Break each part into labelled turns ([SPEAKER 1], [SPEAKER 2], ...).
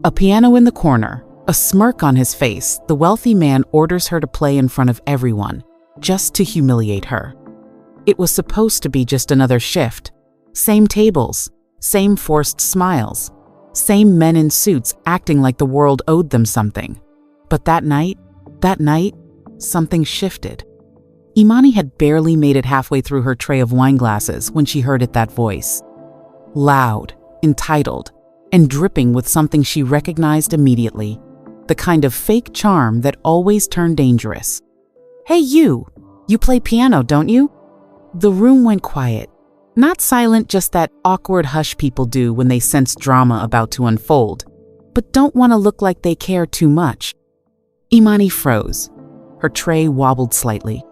[SPEAKER 1] A piano in the corner, a smirk on his face, the wealthy man orders her to play in front of everyone, just to humiliate her. It was supposed to be just another shift. Same tables, same forced smiles, same men in suits acting like the world owed them something. But that night, something shifted. Imani had barely made it halfway through her tray of wine glasses when she heard that voice. Loud, entitled, and dripping with something she recognized immediately. The kind of fake charm that always turned dangerous. "Hey you play piano, don't you?" The room went quiet. Not silent, just that awkward hush people do when they sense drama about to unfold, but don't want to look like they care too much. Imani froze. Her tray wobbled slightly.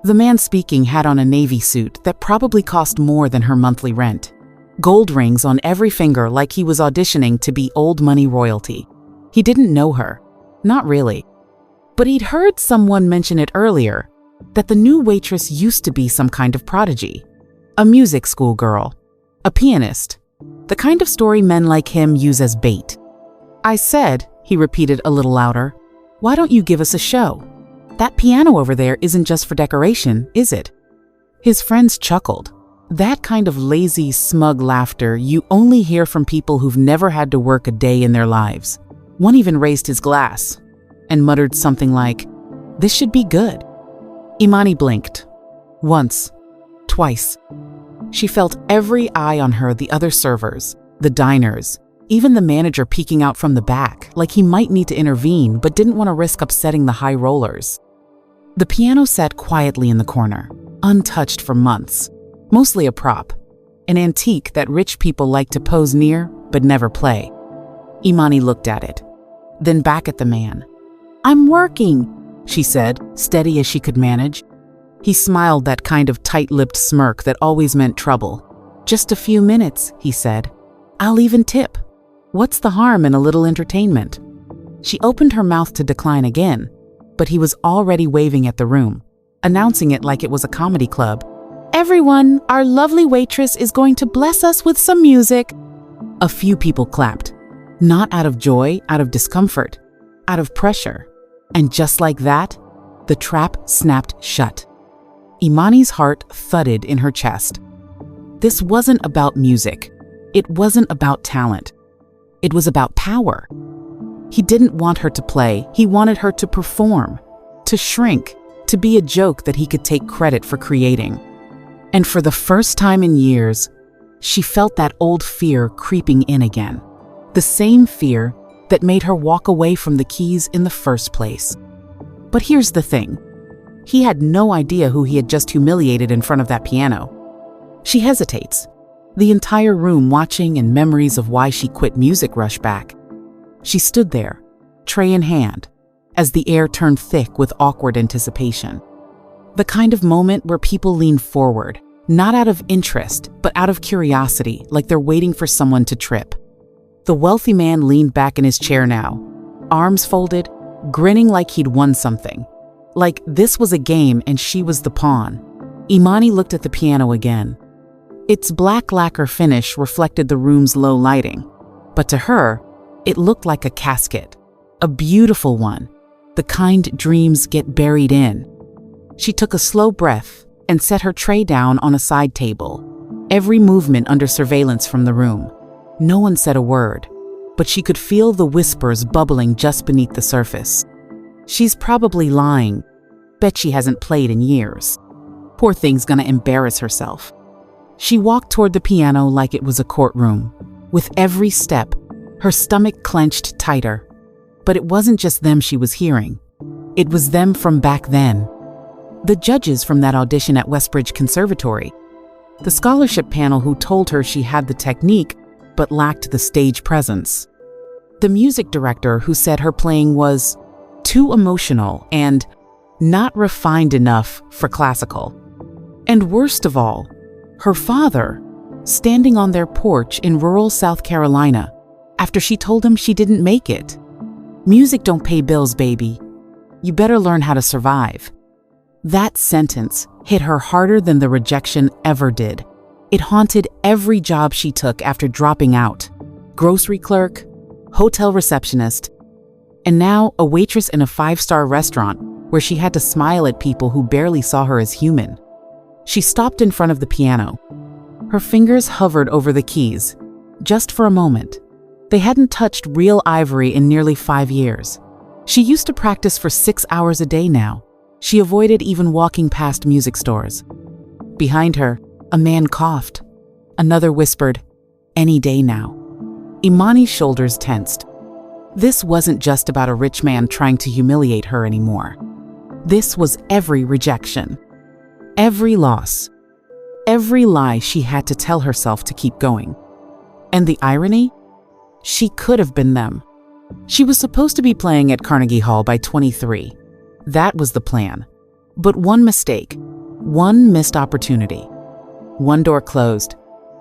[SPEAKER 1] The man speaking had on a navy suit that probably cost more than her monthly rent. Gold rings on every finger like he was auditioning to be old money royalty. He didn't know her. Not really. But he'd heard someone mention it earlier, that the new waitress used to be some kind of prodigy. A music school girl. A pianist. The kind of story men like him use as bait. "I said," he repeated a little louder, "why don't you give us a show? That piano over there isn't just for decoration, is it?" His friends chuckled. That kind of lazy, smug laughter you only hear from people who've never had to work a day in their lives. One even raised his glass and muttered something like, "This should be good." Imani blinked. Once. Twice. She felt every eye on her, the other servers, the diners, even the manager peeking out from the back, like he might need to intervene but didn't want to risk upsetting the high rollers. The piano sat quietly in the corner, untouched for months, mostly a prop, an antique that rich people like to pose near but never play. Imani looked at it, then back at the man. "I'm working," she said, steady as she could manage. He smiled, that kind of tight-lipped smirk that always meant trouble. "Just a few minutes," he said. "I'll even tip. What's the harm in a little entertainment?" She opened her mouth to decline again, but he was already waving at the room, announcing it like it was a comedy club. "Everyone, our lovely waitress is going to bless us with some music." A few people clapped, not out of joy, out of discomfort, out of pressure. And just like that, the trap snapped shut. Imani's heart thudded in her chest. This wasn't about music. It wasn't about talent. It was about power. He didn't want her to play. He wanted her to perform, to shrink, to be a joke that he could take credit for creating. And for the first time in years, she felt that old fear creeping in again. The same fear that made her walk away from the keys in the first place. But here's the thing. He had no idea who he had just humiliated in front of that piano. She hesitates. The entire room watching, and memories of why she quit music rush back. She stood there, tray in hand, as the air turned thick with awkward anticipation. The kind of moment where people lean forward, not out of interest, but out of curiosity, like they're waiting for someone to trip. The wealthy man leaned back in his chair now, arms folded, grinning like he'd won something. Like this was a game and she was the pawn. Imani looked at the piano again. Its black lacquer finish reflected the room's low lighting, but to her, it looked like a casket, a beautiful one, the kind dreams get buried in. She took a slow breath and set her tray down on a side table, every movement under surveillance from the room. No one said a word, but she could feel the whispers bubbling just beneath the surface. She's probably lying. Bet she hasn't played in years. Poor thing's gonna embarrass herself. She walked toward the piano like it was a courtroom. With every step, her stomach clenched tighter. But it wasn't just them she was hearing. It was them from back then. The judges from that audition at Westbridge Conservatory. The scholarship panel who told her she had the technique but lacked the stage presence. The music director who said her playing was too emotional and not refined enough for classical. And worst of all, her father, standing on their porch in rural South Carolina after she told him she didn't make it. "Music don't pay bills, baby. You better learn how to survive." That sentence hit her harder than the rejection ever did. It haunted every job she took after dropping out. Grocery clerk, hotel receptionist, and now a waitress in a five-star restaurant where she had to smile at people who barely saw her as human. She stopped in front of the piano. Her fingers hovered over the keys, just for a moment. They hadn't touched real ivory in nearly 5 years. She used to practice for 6 hours a day now. She avoided even walking past music stores. Behind her, a man coughed. Another whispered, "Any day now." Imani's shoulders tensed. This wasn't just about a rich man trying to humiliate her anymore. This was every rejection, every loss, every lie she had to tell herself to keep going. And the irony? She could have been them. She was supposed to be playing at Carnegie Hall by 23. That was the plan. But one mistake, one missed opportunity. One door closed,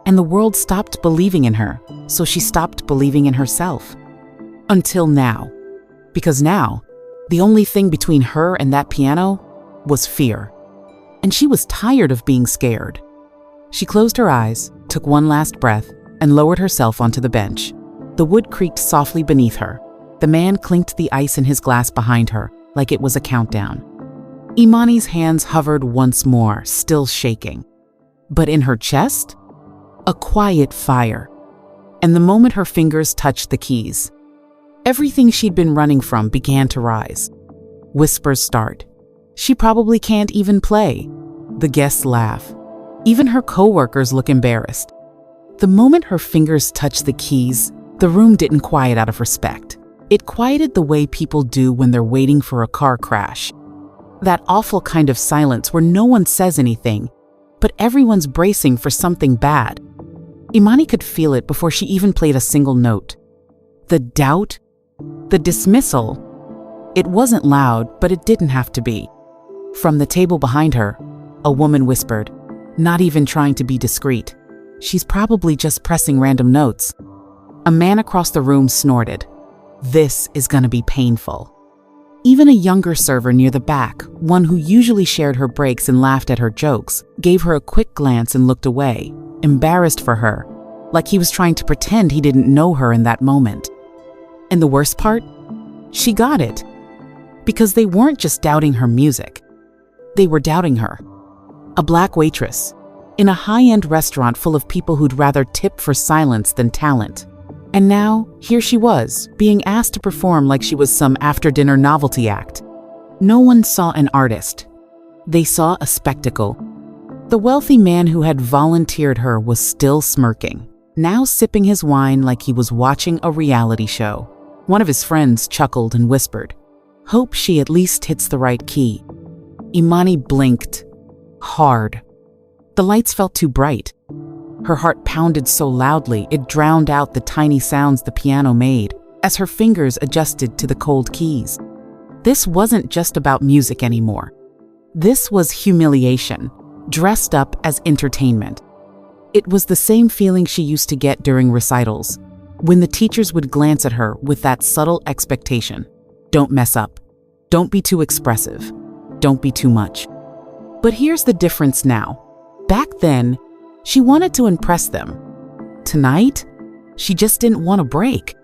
[SPEAKER 1] and the world stopped believing in her, so she stopped believing in herself. Until now. Because now, the only thing between her and that piano was fear. And she was tired of being scared. She closed her eyes, took one last breath, and lowered herself onto the bench. The wood creaked softly beneath her. The man clinked the ice in his glass behind her, like it was a countdown. Imani's hands hovered once more, still shaking. But in her chest, a quiet fire. And the moment her fingers touched the keys, everything she'd been running from began to rise. Whispers start. She probably can't even play. The guests laugh. Even her coworkers look embarrassed. The moment her fingers touched the keys, the room didn't quiet out of respect. It quieted the way people do when they're waiting for a car crash. That awful kind of silence where no one says anything, but everyone's bracing for something bad. Imani could feel it before she even played a single note. The doubt, the dismissal. It wasn't loud, but it didn't have to be. From the table behind her, a woman whispered, not even trying to be discreet. She's probably just pressing random notes. A man across the room snorted. This is gonna be painful. Even a younger server near the back, one who usually shared her breaks and laughed at her jokes, gave her a quick glance and looked away, embarrassed for her, like he was trying to pretend he didn't know her in that moment. And the worst part? She got it. Because they weren't just doubting her music. They were doubting her. A black waitress, in a high-end restaurant full of people who'd rather tip for silence than talent. And now, here she was, being asked to perform like she was some after-dinner novelty act. No one saw an artist. They saw a spectacle. The wealthy man who had volunteered her was still smirking, now sipping his wine like he was watching a reality show. One of his friends chuckled and whispered, "Hope she at least hits the right key." Imani blinked. Hard. The lights felt too bright. Her heart pounded so loudly it drowned out the tiny sounds the piano made as her fingers adjusted to the cold keys. This wasn't just about music anymore. This was humiliation, dressed up as entertainment. It was the same feeling she used to get during recitals, when the teachers would glance at her with that subtle expectation. Don't mess up. Don't be too expressive. Don't be too much. But here's the difference now. Back then, she wanted to impress them. Tonight, she just didn't want a break.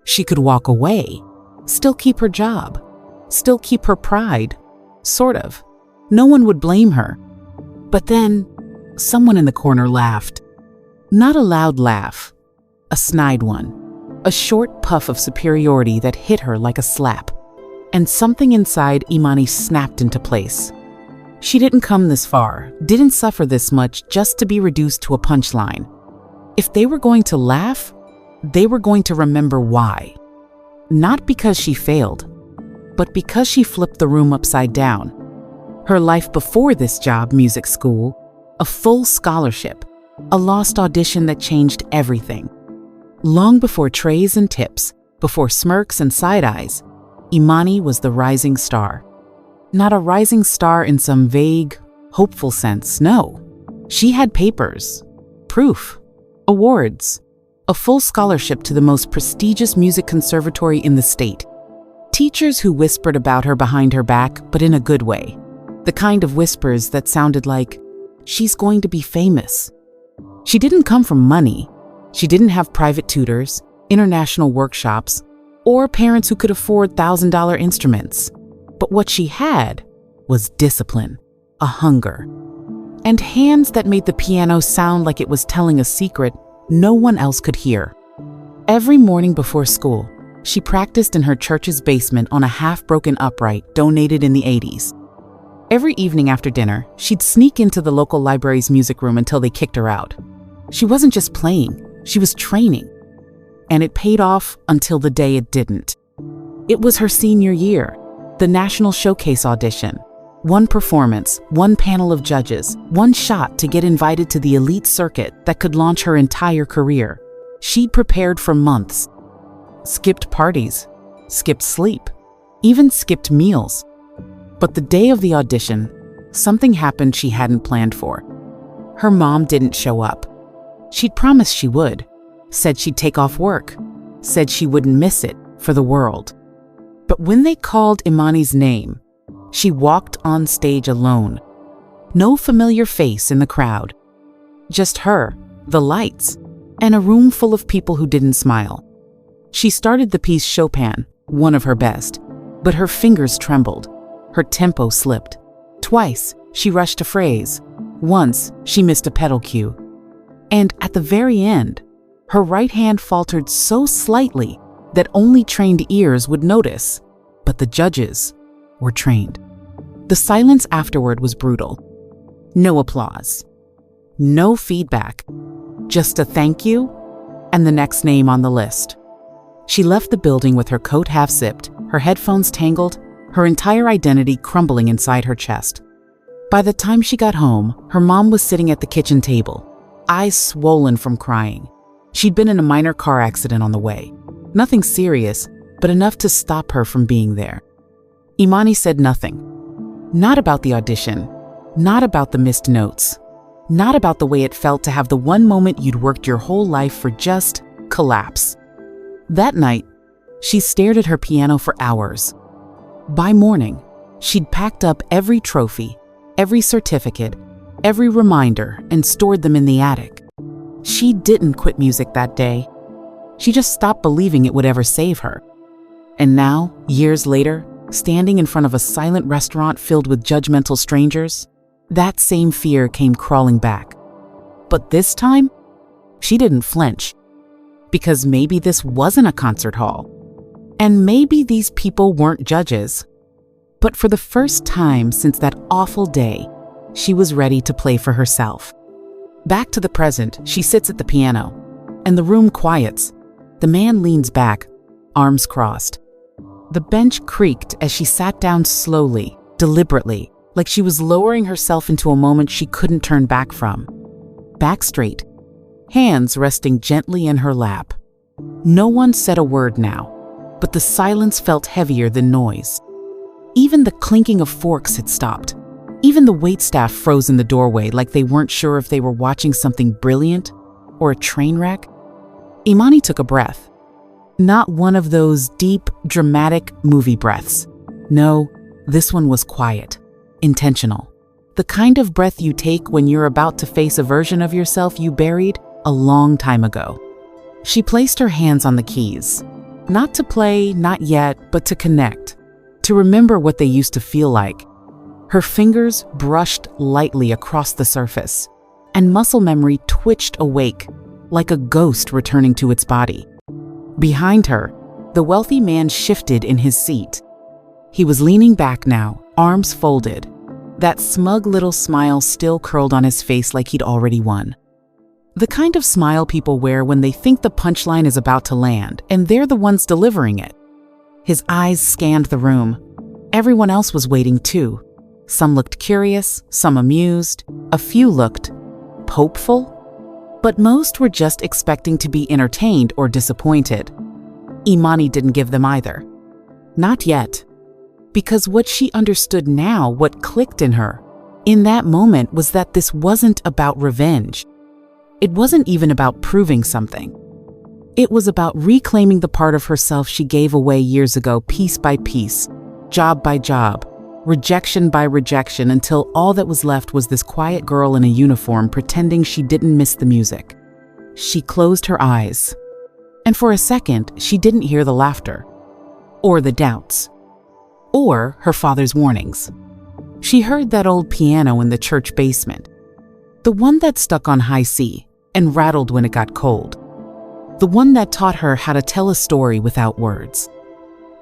[SPEAKER 1] She could walk away, still keep her job, still keep her pride, sort of. No one would blame her. But then, someone in the corner laughed. Not a loud laugh, a snide one, a short puff of superiority that hit her like a slap. And something inside Imani snapped into place. She didn't come this far, didn't suffer this much just to be reduced to a punchline. If they were going to laugh, they were going to remember why. Not because she failed, but because she flipped the room upside down. Her life before this job, music school, a full scholarship, a lost audition that changed everything. Long before trays and tips, before smirks and side eyes, Imani was the rising star. Not a rising star in some vague, hopeful sense, no. She had papers, proof, awards, a full scholarship to the most prestigious music conservatory in the state. Teachers who whispered about her behind her back, but in a good way. The kind of whispers that sounded like, she's going to be famous. She didn't come from money. She didn't have private tutors, international workshops, or parents who could afford $1,000 instruments. But what she had was discipline, a hunger, and hands that made the piano sound like it was telling a secret no one else could hear. Every morning before school, she practiced in her church's basement on a half-broken upright donated in the 80s. Every evening after dinner, she'd sneak into the local library's music room until they kicked her out. She wasn't just playing, she was training. And it paid off until the day it didn't. It was her senior year, the National Showcase audition. One performance, one panel of judges, one shot to get invited to the elite circuit that could launch her entire career. She'd prepared for months. Skipped parties, skipped sleep, even skipped meals. But the day of the audition, something happened she hadn't planned for. Her mom didn't show up. She'd promised she would, said she'd take off work, said she wouldn't miss it for the world. But when they called Imani's name, she walked on stage alone. No familiar face in the crowd. Just her, the lights, and a room full of people who didn't smile. She started the piece Chopin, one of her best, but her fingers trembled. Her tempo slipped. Twice, she rushed a phrase. Once, she missed a pedal cue. And at the very end, her right hand faltered so slightly that only trained ears would notice, but the judges were trained. The silence afterward was brutal. No applause. No feedback. Just a thank you and the next name on the list. She left the building with her coat half-zipped, her headphones tangled, her entire identity crumbling inside her chest. By the time she got home, her mom was sitting at the kitchen table, eyes swollen from crying. She'd been in a minor car accident on the way. Nothing serious, but enough to stop her from being there. Imani said nothing. Not about the audition, not about the missed notes, not about the way it felt to have the one moment you'd worked your whole life for just collapse. That night, she stared at her piano for hours. By morning, she'd packed up every trophy, every certificate, every reminder, and stored them in the attic. She didn't quit music that day. She just stopped believing it would ever save her. And now, years later, standing in front of a silent restaurant filled with judgmental strangers, that same fear came crawling back. But this time, she didn't flinch. Because maybe this wasn't a concert hall. And maybe these people weren't judges. But for the first time since that awful day, she was ready to play for herself. Back to the present, she sits at the piano, and the room quiets. The man leans back, arms crossed. The bench creaked as she sat down slowly, deliberately, like she was lowering herself into a moment she couldn't turn back from. Back straight, hands resting gently in her lap. No one said a word now, but the silence felt heavier than noise. Even the clinking of forks had stopped. Even the waitstaff froze in the doorway like they weren't sure if they were watching something brilliant or a train wreck. Imani took a breath. Not one of those deep, dramatic movie breaths. No, this one was quiet, intentional. The kind of breath you take when you're about to face a version of yourself you buried a long time ago. She placed her hands on the keys. Not to play, not yet, but to connect. To remember what they used to feel like. Her fingers brushed lightly across the surface, and muscle memory twitched awake, like a ghost returning to its body. Behind her, the wealthy man shifted in his seat. He was leaning back now, arms folded. That smug little smile still curled on his face like he'd already won. The kind of smile people wear when they think the punchline is about to land, and they're the ones delivering it. His eyes scanned the room. Everyone else was waiting too. Some looked curious, some amused, a few looked hopeful, but most were just expecting to be entertained or disappointed. Imani didn't give them either. Not yet. Because what she understood now, what clicked in her, in that moment was that this wasn't about revenge. It wasn't even about proving something. It was about reclaiming the part of herself she gave away years ago, piece by piece, job by job, rejection by rejection, until all that was left was this quiet girl in a uniform pretending she didn't miss the music. She closed her eyes. And for a second, she didn't hear the laughter, or the doubts, or her father's warnings. She heard that old piano in the church basement, the one that stuck on high C and rattled when it got cold, the one that taught her how to tell a story without words,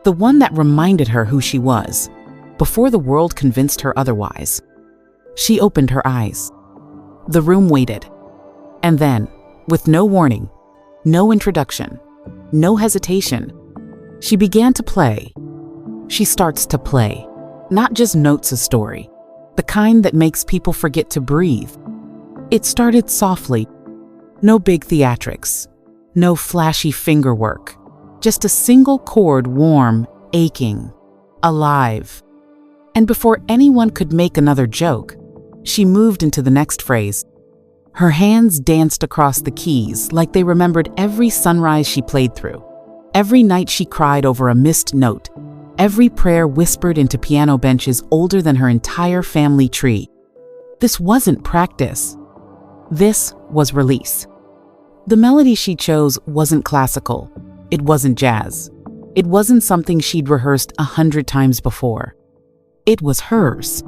[SPEAKER 1] the one that reminded her who she was before the world convinced her otherwise. She opened her eyes. The room waited. And then, with no warning, no introduction, no hesitation, she began to play. She starts to play, not just notes a story, the kind that makes people forget to breathe. It started softly, no big theatrics, no flashy finger work, just a single chord, warm, aching, alive. And before anyone could make another joke, she moved into the next phrase. Her hands danced across the keys like they remembered every sunrise she played through, every night she cried over a missed note, every prayer whispered into piano benches older than her entire family tree. This wasn't practice. This was release. The melody she chose wasn't classical. It wasn't jazz. It wasn't something she'd rehearsed 100 times before. It was hers.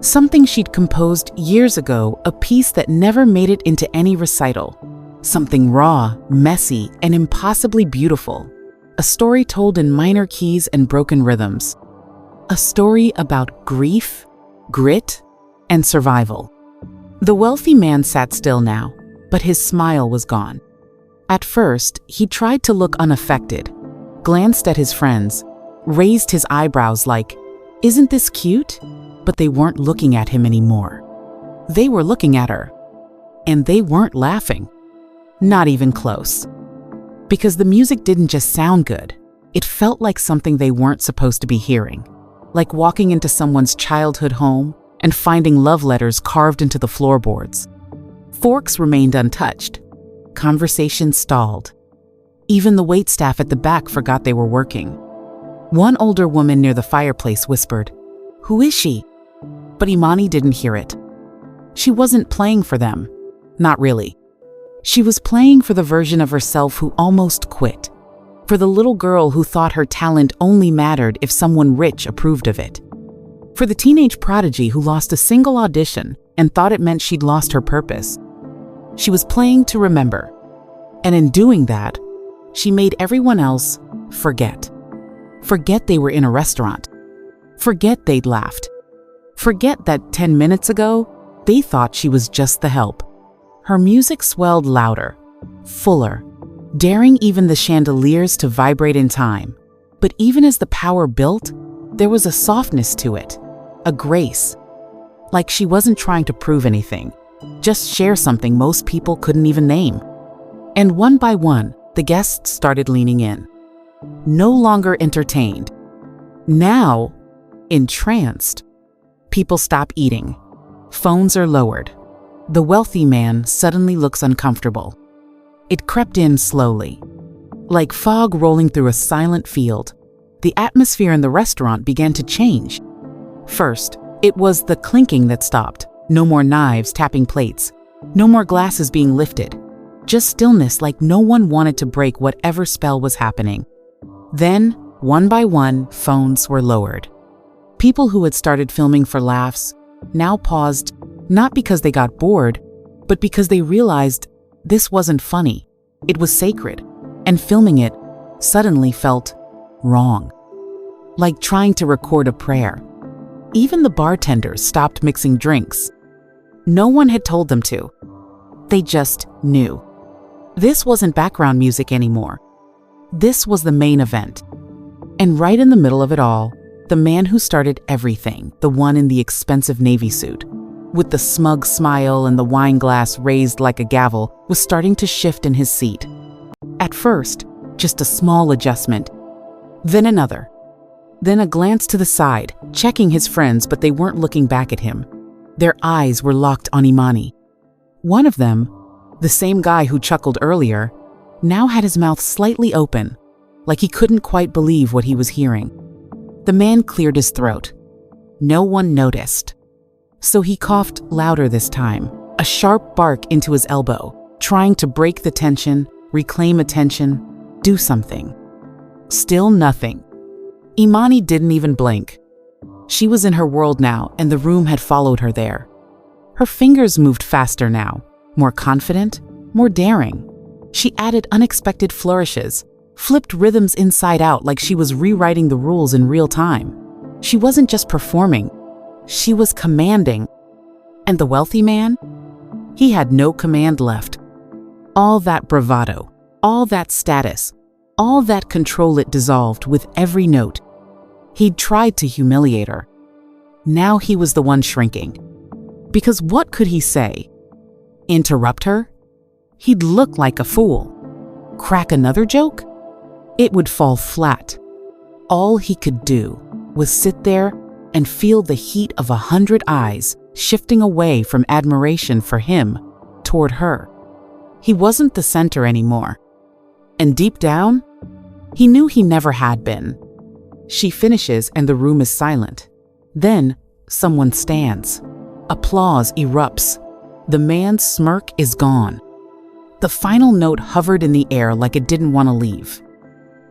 [SPEAKER 1] Something she'd composed years ago, a piece that never made it into any recital. Something raw, messy, and impossibly beautiful. A story told in minor keys and broken rhythms. A story about grief, grit, and survival. The wealthy man sat still now, but his smile was gone. At first, he tried to look unaffected, glanced at his friends, raised his eyebrows like, "Isn't this cute?" But they weren't looking at him anymore. They were looking at her. And they weren't laughing. Not even close. Because the music didn't just sound good. It felt like something they weren't supposed to be hearing. Like walking into someone's childhood home and finding love letters carved into the floorboards. Forks remained untouched. Conversation stalled. Even the waitstaff at the back forgot they were working. One older woman near the fireplace whispered, "Who is she?" But Imani didn't hear it. She wasn't playing for them. Not really. She was playing for the version of herself who almost quit. For the little girl who thought her talent only mattered if someone rich approved of it. For the teenage prodigy who lost a single audition and thought it meant she'd lost her purpose. She was playing to remember. And in doing that, she made everyone else forget. Forget they were in a restaurant. Forget they'd laughed. Forget that 10 minutes ago, they thought she was just the help. Her music swelled louder, fuller, daring even the chandeliers to vibrate in time. But even as the power built, there was a softness to it, a grace. Like she wasn't trying to prove anything, just share something most people couldn't even name. And one by one, the guests started leaning in. No longer entertained. Now, entranced. People stop eating. Phones are lowered. The wealthy man suddenly looks uncomfortable. It crept in slowly. Like fog rolling through a silent field, the atmosphere in the restaurant began to change. First, it was the clinking that stopped. No more knives tapping plates. No more glasses being lifted. Just stillness, like no one wanted to break whatever spell was happening. Then, one by one, phones were lowered. People who had started filming for laughs now paused, not because they got bored, but because they realized this wasn't funny. It was sacred, and filming it suddenly felt wrong. Like trying to record a prayer. Even the bartenders stopped mixing drinks. No one had told them to. They just knew. This wasn't background music anymore. This was the main event. And right in the middle of it all, the man who started everything, the one in the expensive navy suit, with the smug smile and the wine glass raised like a gavel, was starting to shift in his seat. At first, just a small adjustment. Then another. Then a glance to the side, checking his friends, but they weren't looking back at him. Their eyes were locked on Imani. One of them, the same guy who chuckled earlier, now had his mouth slightly open, like he couldn't quite believe what he was hearing. The man cleared his throat. No one noticed. So he coughed louder this time, a sharp bark into his elbow, trying to break the tension, reclaim attention. Do something. Still nothing. Imani didn't even blink. She was in her world now, and the room had followed her there. Her fingers moved faster now, more confident, more daring. She added unexpected flourishes, flipped rhythms inside out like she was rewriting the rules in real time. She wasn't just performing, she was commanding. And the wealthy man? He had no command left. All that bravado, all that status, all that control, it dissolved with every note. He'd tried to humiliate her. Now he was the one shrinking. Because what could he say? Interrupt her? He'd look like a fool. Crack another joke? It would fall flat. All he could do was sit there and feel the heat of 100 eyes shifting away from admiration for him toward her. He wasn't the center anymore. And deep down, he knew he never had been. She finishes and the room is silent. Then someone stands. Applause erupts. The man's smirk is gone. The final note hovered in the air like it didn't want to leave.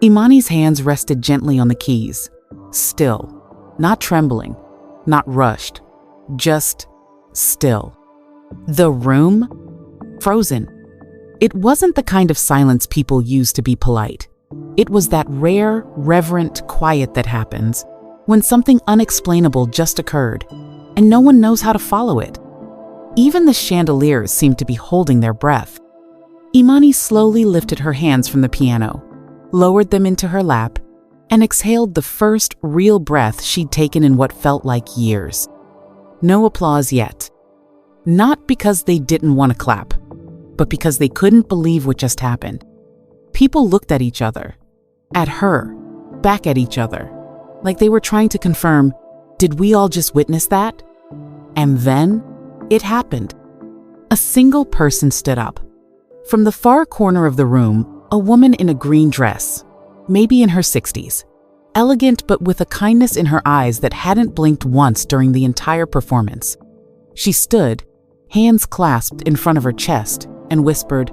[SPEAKER 1] Imani's hands rested gently on the keys. Still, not trembling, not rushed, just still. The room? Frozen. It wasn't the kind of silence people use to be polite. It was that rare, reverent quiet that happens when something unexplainable just occurred and no one knows how to follow it. Even the chandeliers seemed to be holding their breath. Imani slowly lifted her hands from the piano, lowered them into her lap, and exhaled the first real breath she'd taken in what felt like years. No applause yet. Not because they didn't want to clap, but because they couldn't believe what just happened. People looked at each other, at her, back at each other, like they were trying to confirm, did we all just witness that? And then it happened. A single person stood up. From the far corner of the room, a woman in a green dress, maybe in her 60s, elegant but with a kindness in her eyes that hadn't blinked once during the entire performance. She stood, hands clasped in front of her chest, and whispered,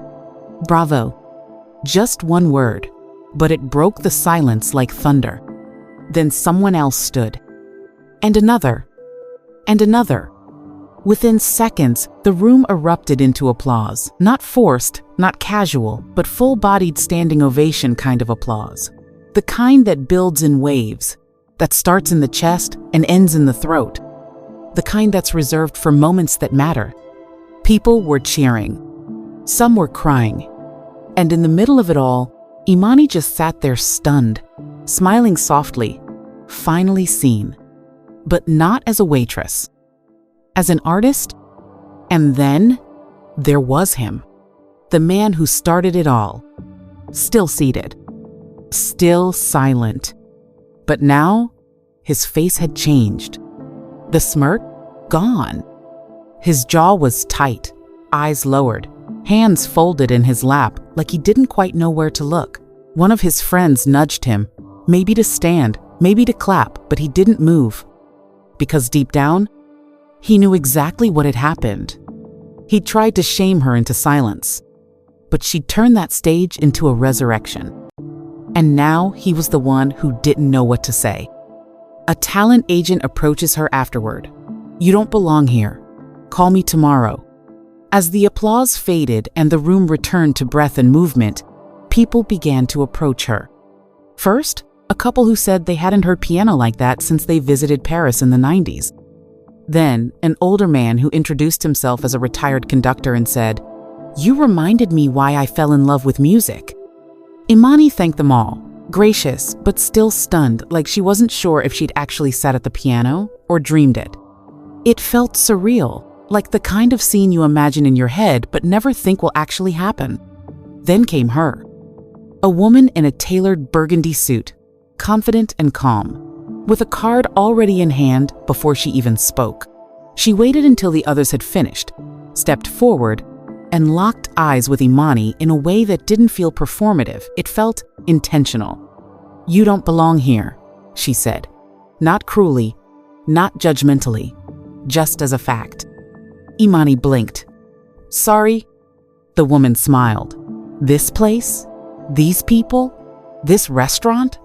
[SPEAKER 1] "Bravo." Just one word, but it broke the silence like thunder. Then someone else stood. And another. And another. Within seconds, the room erupted into applause. Not forced, not casual, but full-bodied standing ovation kind of applause. The kind that builds in waves, that starts in the chest and ends in the throat. The kind that's reserved for moments that matter. People were cheering. Some were crying. And in the middle of it all, Imani just sat there stunned, smiling softly, finally seen. But not as a waitress. As an artist. And then there was him. The man who started it all. Still seated. Still silent. But now, his face had changed. The smirk? Gone. His jaw was tight, eyes lowered, hands folded in his lap like he didn't quite know where to look. One of his friends nudged him, maybe to stand, maybe to clap, but he didn't move. Because deep down, he knew exactly what had happened. He tried to shame her into silence, but she turned that stage into a resurrection. And now he was the one who didn't know what to say. A talent agent approaches her afterward. "You don't belong here. Call me tomorrow." As the applause faded and the room returned to breath and movement, people began to approach her. First, a couple who said they hadn't heard piano like that since they visited Paris in the 90s. Then, an older man who introduced himself as a retired conductor and said, "You reminded me why I fell in love with music." Imani thanked them all, gracious but still stunned, like she wasn't sure if she'd actually sat at the piano or dreamed it. It felt surreal, like the kind of scene you imagine in your head but never think will actually happen. Then came her. A woman in a tailored burgundy suit, confident and calm, with a card already in hand before she even spoke. She waited until the others had finished, stepped forward, and locked eyes with Imani in a way that didn't feel performative. It felt intentional. "You don't belong here," she said. Not cruelly, not judgmentally, just as a fact. Imani blinked. "Sorry?" The woman smiled. "This place? These people? This restaurant?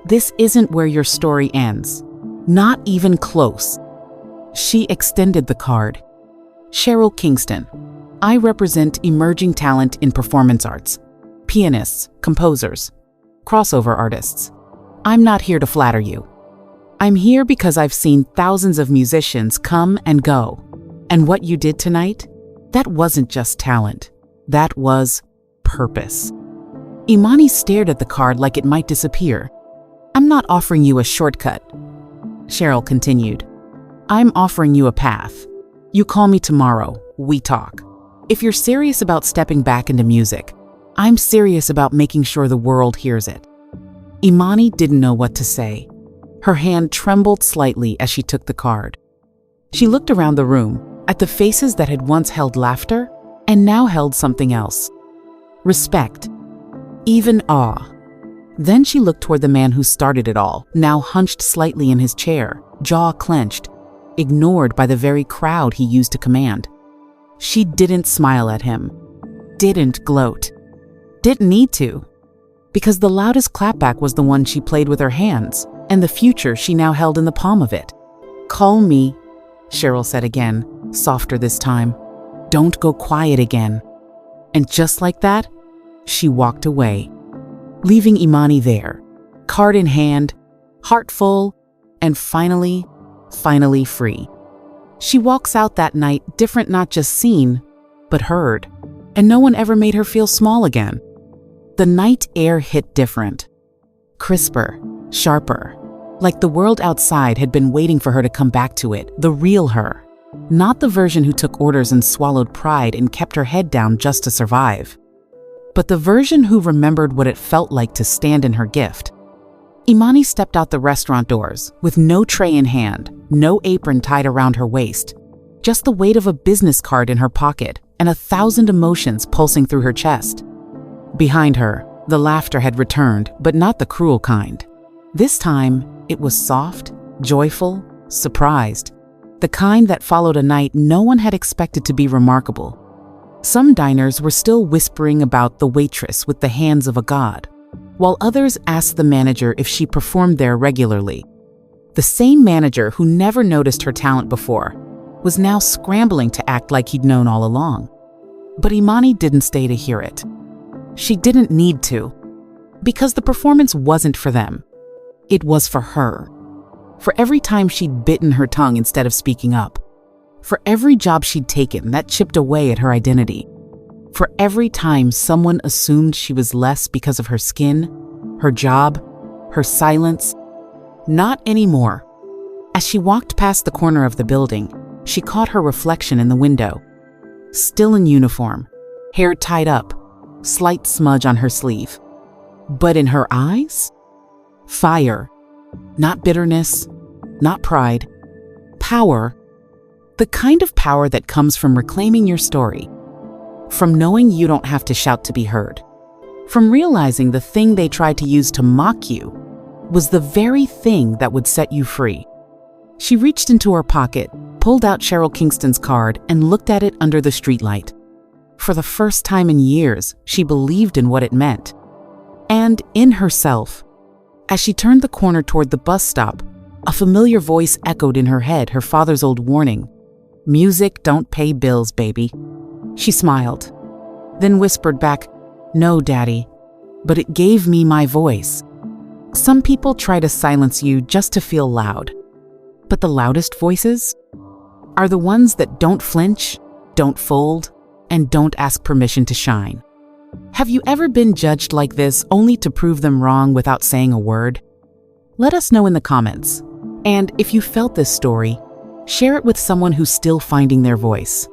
[SPEAKER 1] This isn't where your story ends. Not even close. She extended the card. Cheryl Kingston. I represent emerging talent in performance arts. Pianists, composers, crossover artists. I'm not here to flatter you. I'm here because I've seen thousands of musicians come and go. And what you did tonight? That wasn't just talent. That was purpose. Imani stared at the card like it might disappear. I'm not offering you a shortcut. Cheryl continued. I'm offering you a path. You call me tomorrow. We talk. If you're serious about stepping back into music, I'm serious about making sure the world hears it. Imani didn't know what to say. Her hand trembled slightly as she took the card. She looked around the room, at the faces that had once held laughter and now held something else. Respect. Even awe. Then she looked toward the man who started it all, now hunched slightly in his chair, jaw clenched, ignored by the very crowd he used to command. She didn't smile at him, didn't gloat, didn't need to, because the loudest clapback was the one she played with her hands, and the future she now held in the palm of it. Call me, Cheryl said again, softer this time. Don't go quiet again. And just like that, she walked away, leaving Imani there, card in hand, heart full, and finally free. She walks out that night different, not just seen, but heard, and no one ever made her feel small again. The night air hit different, crisper, sharper, like the world outside had been waiting for her to come back to it, the real her, not the version who took orders and swallowed pride and kept her head down just to survive, but the version who remembered what it felt like to stand in her gift. Imani stepped out the restaurant doors with no tray in hand, no apron tied around her waist, just the weight of a business card in her pocket and 1,000 emotions pulsing through her chest. Behind her, the laughter had returned, but not the cruel kind. This time, it was soft, joyful, surprised, the kind that followed a night no one had expected to be remarkable. Some diners were still whispering about the waitress with the hands of a god, while others asked the manager if she performed there regularly. The same manager who never noticed her talent before was now scrambling to act like he'd known all along. But Imani didn't stay to hear it. She didn't need to, because the performance wasn't for them. It was for her. For every time she'd bitten her tongue instead of speaking up. For every job she'd taken that chipped away at her identity. For every time someone assumed she was less because of her skin, her job, her silence. Not anymore. As she walked past the corner of the building, she caught her reflection in the window. Still in uniform, hair tied up, slight smudge on her sleeve. But in her eyes? Fire. Not bitterness, not pride. Power. The kind of power that comes from reclaiming your story. From knowing you don't have to shout to be heard. From realizing the thing they tried to use to mock you was the very thing that would set you free. She reached into her pocket, pulled out Cheryl Kingston's card, and looked at it under the streetlight. For the first time in years, she believed in what it meant. And in herself. As she turned the corner toward the bus stop, a familiar voice echoed in her head her father's old warning. Music don't pay bills, baby. She smiled, then whispered back, No, Daddy, but it gave me my voice. Some people try to silence you just to feel loud. But the loudest voices are the ones that don't flinch, don't fold, and don't ask permission to shine. Have you ever been judged like this only to prove them wrong without saying a word? Let us know in the comments. And if you felt this story, share it with someone who's still finding their voice.